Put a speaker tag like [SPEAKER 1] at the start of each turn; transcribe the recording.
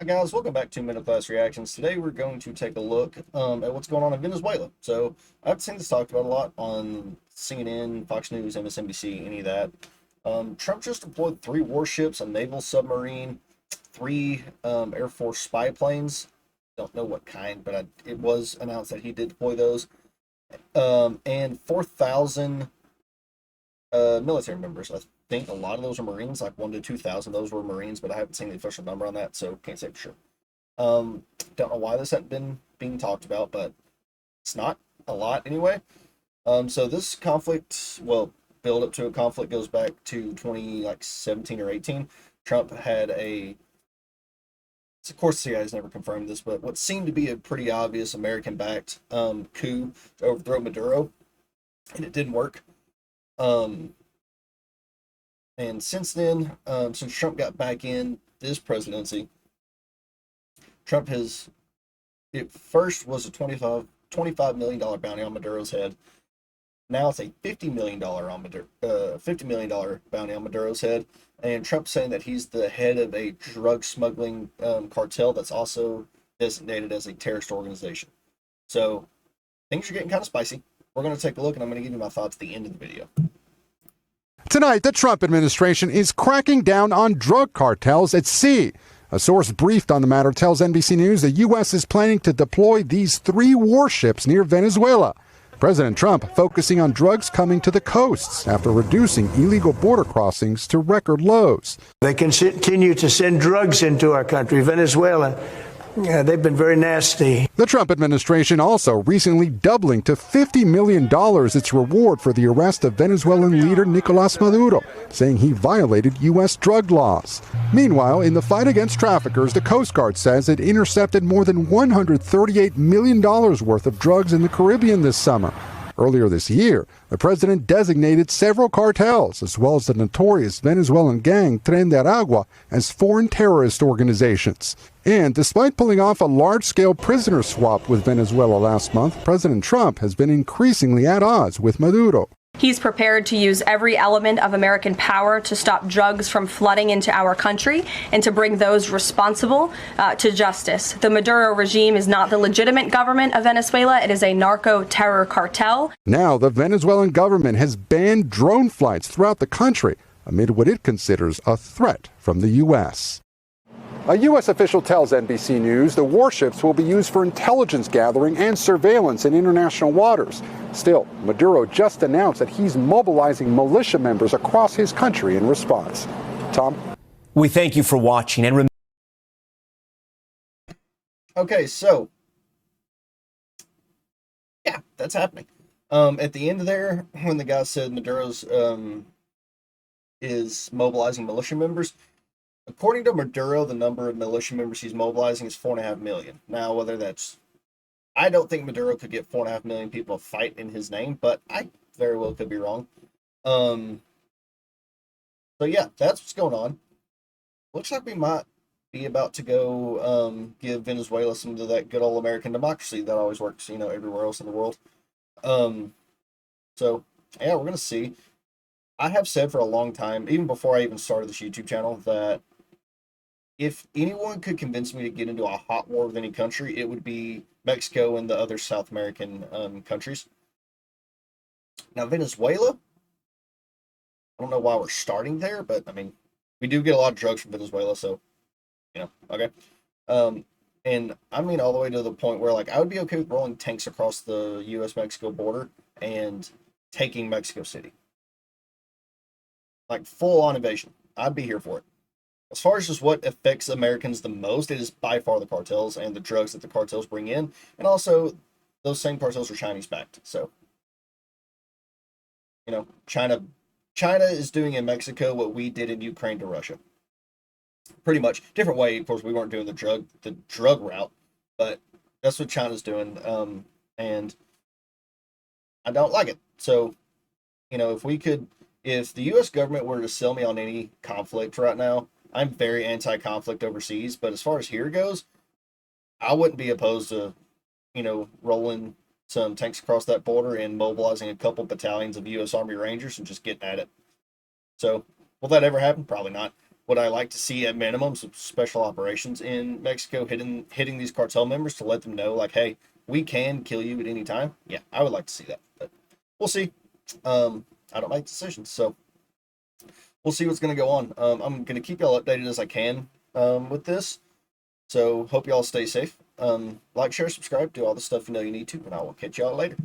[SPEAKER 1] Hi guys, welcome back to Middle Class Reactions. Today we're going to take a look at what's going on in Venezuela. So I've seen this talked about a lot on CNN, Fox News, MSNBC, any of that. Trump just deployed 3 warships, a naval submarine, 3 Air Force spy planes. Don't know what kind, but it was announced that he did deploy those. And 4,000 military members. I think a lot of those are Marines, like 1 to 2,000. Those were Marines, but I haven't seen the official number on that, so can't say for sure. Don't know why this hadn't been being talked about, but it's not a lot anyway. So this conflict, well, build up to a conflict goes back to 17 or 18. Trump had of course the CIA's never confirmed this, but what seemed to be a pretty obvious American-backed coup to overthrow Maduro, and it didn't work. And since then, since Trump got back in this presidency, Trump has, it first was a $25 million bounty on Maduro's head. Now it's a $50 million bounty on Maduro's head. And Trump's saying that he's the head of a drug smuggling cartel that's also designated as a terrorist organization. So things are getting kind of spicy. We're going to take a look, and I'm going to give you my thoughts at the end of the video.
[SPEAKER 2] Tonight, the Trump administration is cracking down on drug cartels at sea. A source briefed on the matter tells NBC News the U.S. is planning to deploy these 3 warships near Venezuela. President Trump focusing on drugs coming to the coasts after reducing illegal border crossings to record lows.
[SPEAKER 3] They continue to send drugs into our country, Venezuela. They've been very nasty.
[SPEAKER 2] The Trump administration also recently doubling to $50 million its reward for the arrest of Venezuelan leader Nicolas Maduro, saying he violated U.S. drug laws. Meanwhile, in the fight against traffickers, the Coast Guard says it intercepted more than $138 million worth of drugs in the Caribbean this summer. Earlier this year, the president designated several cartels, as well as the notorious Venezuelan gang Tren de Aragua, as foreign terrorist organizations. And despite pulling off a large-scale prisoner swap with Venezuela last month, President Trump has been increasingly at odds with Maduro.
[SPEAKER 4] He's prepared to use every element of American power to stop drugs from flooding into our country and to bring those responsible to justice. The Maduro regime is not the legitimate government of Venezuela. It is a narco-terror cartel.
[SPEAKER 2] Now, the Venezuelan government has banned drone flights throughout the country amid what it considers a threat from the U.S. A U.S. official tells NBC News the warships will be used for intelligence gathering and surveillance in international waters. Still, Maduro just announced that he's mobilizing militia members across his country in response. Tom?
[SPEAKER 5] We thank you for watching. And
[SPEAKER 1] Okay, so, yeah, that's happening. At the end of there, when the guy said Maduro's is mobilizing militia members, according to Maduro, the number of militia members he's mobilizing is 4.5 million. Now, whether that's, I don't think Maduro could get 4.5 million people to fight in his name, but I very well could be wrong. So yeah, that's what's going on. Looks like we might be about to go give Venezuela some of that good old American democracy that always works, everywhere else in the world. So yeah, we're gonna see. I have said for a long time, even before I even started this YouTube channel, that if anyone could convince me to get into a hot war with any country, it would be Mexico and the other South American countries. Now, Venezuela, I don't know why we're starting there, but I mean, we do get a lot of drugs from Venezuela, so, okay. And I mean, all the way to the point where, like, I would be okay with rolling tanks across the U.S.-Mexico border and taking Mexico City. Like, full-on invasion. I'd be here for it. As far as just what affects Americans the most, it is by far the cartels and the drugs that the cartels bring in. And also, those same cartels are Chinese-backed. So, China is doing in Mexico what we did in Ukraine to Russia. Pretty much. Different way. Of course, we weren't doing the drug route, but that's what China's doing. And I don't like it. So, if the U.S. government were to sell me on any conflict right now, I'm very anti-conflict overseas, but as far as here goes, I wouldn't be opposed to, rolling some tanks across that border and mobilizing a couple battalions of U.S. Army Rangers and just getting at it. So, will that ever happen? Probably not. Would I like to see at minimum some special operations in Mexico hitting these cartel members to let them know, like, hey, we can kill you at any time? Yeah, I would like to see that, but we'll see. I don't make decisions, so we'll see what's going to go on. I'm going to keep y'all updated as I can with this. So hope y'all stay safe. Like, share, subscribe, do all the stuff you know you need to, and I will catch y'all later.